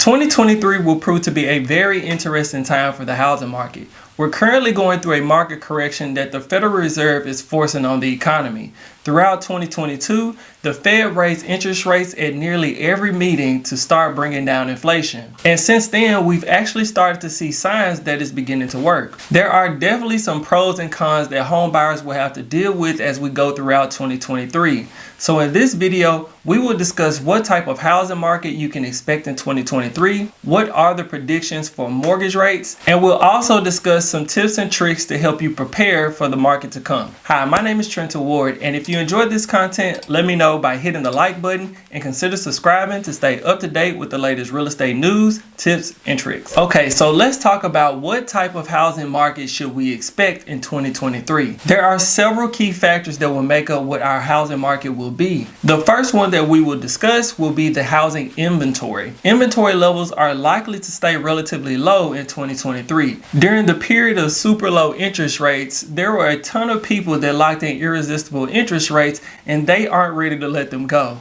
2023 will prove to be a very interesting time for the housing market. We're currently going through a market correction that the Federal Reserve is forcing on the economy. Throughout 2022, the Fed raised interest rates at nearly every meeting to start bringing down inflation. And since then, we've actually started to see signs that it's beginning to work. There are definitely some pros and cons that home buyers will have to deal with as we go throughout 2023. So in this video, we will discuss what type of housing market you can expect in 2023, what are the predictions for mortgage rates, and we'll also discuss some tips and tricks to help you prepare for the market to come. Hi, my name is Trent Ward, and if you enjoyed this content, let me know by hitting the like button and consider subscribing to stay up to date with the latest real estate news, tips, and tricks. Okay, so let's talk about what type of housing market should we expect in 2023. There are several key factors that will make up what our housing market will be. The first one that we will discuss will be the housing inventory. Inventory levels are likely to stay relatively low in 2023. During the period of super low interest rates, there were a ton of people that locked in irresistible interest rates and they aren't ready to let them go.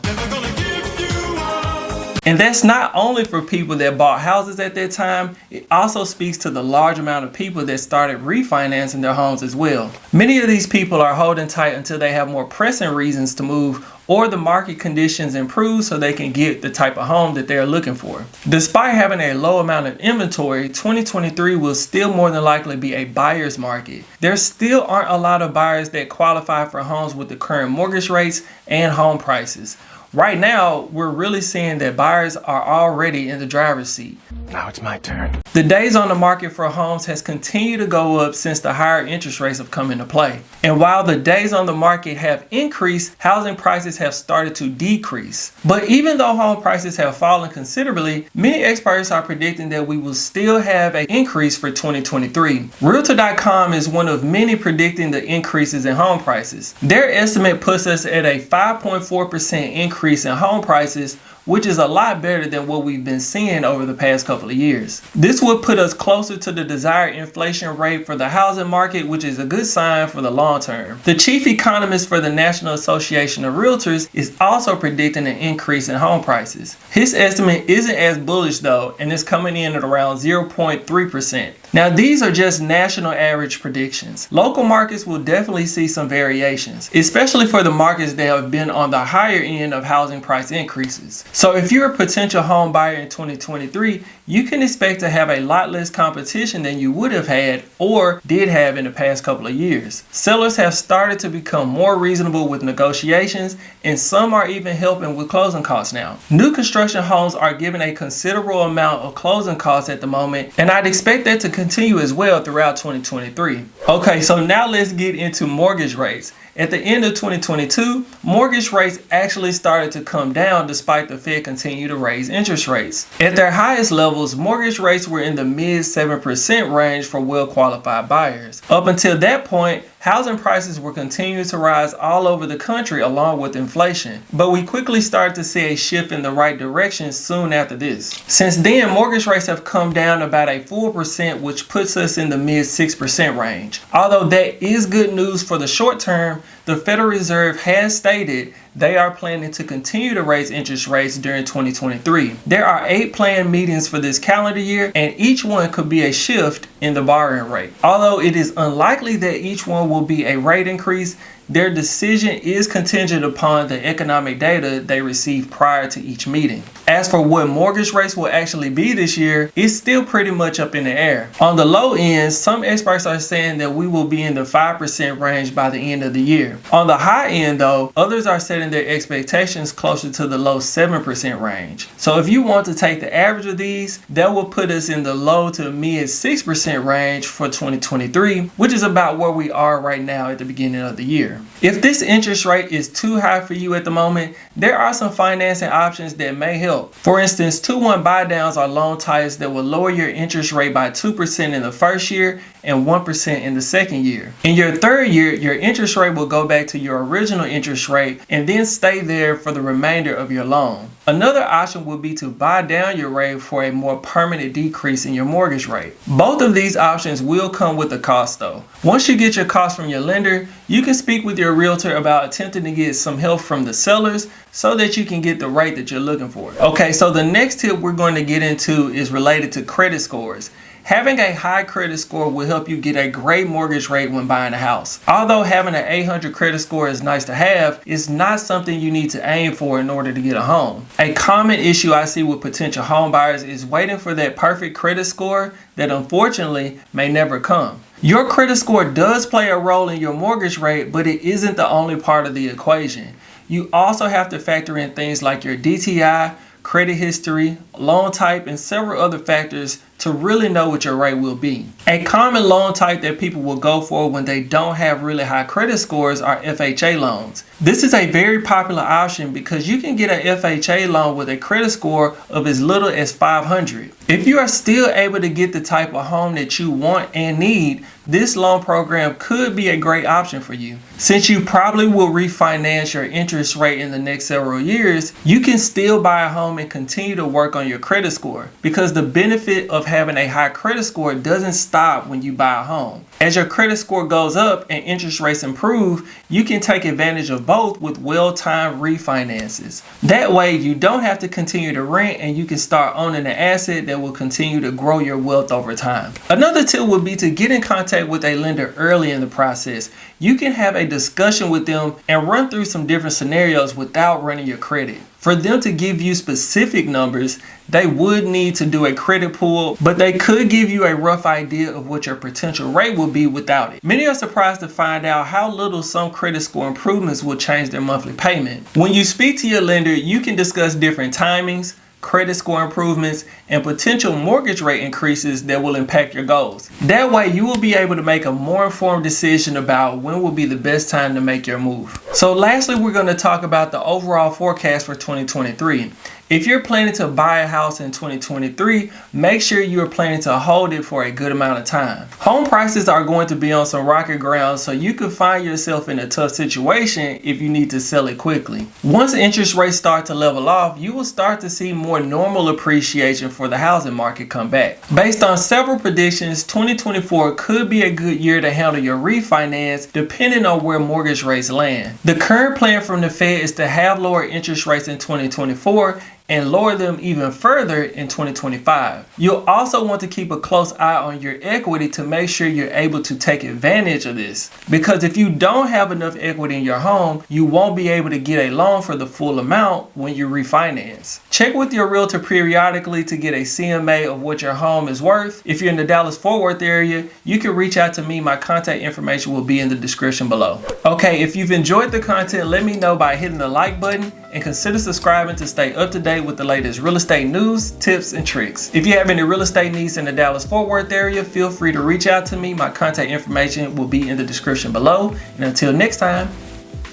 And that's not only for people that bought houses at that time, it also speaks to the large amount of people that started refinancing their homes as well. Many of these people are holding tight until they have more pressing reasons to move or the market conditions improve so they can get the type of home that they're looking for. Despite having a low amount of inventory, 2023 will still more than likely be a buyer's market. There still aren't a lot of buyers that qualify for homes with the current mortgage rates and home prices. Right now, we're really seeing that buyers are already in the driver's seat. Now it's my turn. The days on the market for homes has continued to go up since the higher interest rates have come into play. And while the days on the market have increased, housing prices have started to decrease. But even though home prices have fallen considerably, many experts are predicting that we will still have an increase for 2023. Realtor.com is one of many predicting the increases in home prices. Their estimate puts us at a 5.4% increase in home prices, which is a lot better than what we've been seeing over the past couple of years. This would put us closer to the desired inflation rate for the housing market, which is a good sign for the long term. The chief economist for the National Association of Realtors is also predicting an increase in home prices. His estimate isn't as bullish though, and is coming in at around 0.3%. Now these are just national average predictions. Local markets will definitely see some variations, especially for the markets that have been on the higher end of housing price increases. So if you're a potential home buyer in 2023, you can expect to have a lot less competition than you would have had or did have in the past couple of years. Sellers have started to become more reasonable with negotiations, and some are even helping with closing costs now. New construction homes are given a considerable amount of closing costs at the moment, and I'd expect that to continue as well throughout 2023. Okay, so now let's get into mortgage rates. At the end of 2022, mortgage rates actually started to come down despite the Fed continued to raise interest rates. At their highest levels, mortgage rates were in the mid 7% range for well-qualified buyers. Up until that point, housing prices were continuing to rise all over the country along with inflation, but we quickly started to see a shift in the right direction soon after this. Since then, mortgage rates have come down about a full percent, which puts us in the mid 6% range. Although that is good news for the short term, the Federal Reserve has stated they are planning to continue to raise interest rates during 2023. There are 8 planned meetings for this calendar year, and each one could be a shift in the borrowing rate. Although it is unlikely that each one will be a rate increase, their decision is contingent upon the economic data they receive prior to each meeting. As for what mortgage rates will actually be this year, it's still pretty much up in the air. On the low end, some experts are saying that we will be in the 5% range by the end of the year. On the high end though, others are setting their expectations closer to the low 7% range. So if you want to take the average of these, that will put us in the low to mid 6% range for 2023, which is about where we are right now at the beginning of the year. If this interest rate is too high for you at the moment, there are some financing options that may help. For instance, 2-1 buy downs are loan types that will lower your interest rate by 2% in the first year and 1% in the second year. In your third year, your interest rate will go back to your original interest rate and then stay there for the remainder of your loan. Another option would be to buy down your rate for a more permanent decrease in your mortgage rate. Both of these options will come with a cost though. Once you get your cost from your lender, you can speak with your realtor about attempting to get some help from the sellers so that you can get the rate that you're looking for. Okay, so the next tip we're going to get into is related to credit scores. Having a high credit score will help you get a great mortgage rate when buying a house. Although having an 800 credit score is nice to have, it's not something you need to aim for in order to get a home. A common issue I see with potential home buyers is waiting for that perfect credit score that unfortunately may never come. Your credit score does play a role in your mortgage rate, but it isn't the only part of the equation. You also have to factor in things like your DTI, credit history, loan type, and several other factors to really know what your rate will be. A common loan type that people will go for when they don't have really high credit scores are FHA loans. This is a very popular option because you can get an FHA loan with a credit score of as little as 500. If you are still able to get the type of home that you want and need, this loan program could be a great option for you. Since you probably will refinance your interest rate in the next several years, you can still buy a home and continue to work on your credit score because the benefit of having a high credit score doesn't stop when you buy a home. As your credit score goes up and interest rates improve, you can take advantage of both with well-timed refinances. That way, you don't have to continue to rent and you can start owning an asset that will continue to grow your wealth over time. Another tip would be to get in contact with a lender early in the process. You can have a discussion with them and run through some different scenarios without running your credit. For them to give you specific numbers, they would need to do a credit pull, but they could give you a rough idea of what your potential rate will be without it. Many are surprised to find out how little some credit score improvements will change their monthly payment. When you speak to your lender, you can discuss different timings, credit score improvements, and potential mortgage rate increases that will impact your goals. That way, you will be able to make a more informed decision about when will be the best time to make your move. So lastly, we're going to talk about the overall forecast for 2023. If you're planning to buy a house in 2023, make sure you are planning to hold it for a good amount of time. Home prices are going to be on some rocky ground, so you could find yourself in a tough situation if you need to sell it quickly. Once interest rates start to level off, you will start to see more normal appreciation for the housing market come back. Based on several predictions, 2024 could be a good year to handle your refinance depending on where mortgage rates land. The current plan from the Fed is to have lower interest rates in 2024 and lower them even further in 2025. You'll also want to keep a close eye on your equity to make sure you're able to take advantage of this. Because if you don't have enough equity in your home, you won't be able to get a loan for the full amount when you refinance. Check with your realtor periodically to get a CMA of what your home is worth. If you're in the Dallas-Fort Worth area, you can reach out to me. My contact information will be in the description below. Okay, if you've enjoyed the content, let me know by hitting the like button and consider subscribing to stay up to date with the latest real estate news, tips, and tricks. If you have any real estate needs in the Dallas-Fort Worth area, feel free to reach out to me. My contact information will be in the description below. And until next time,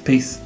peace.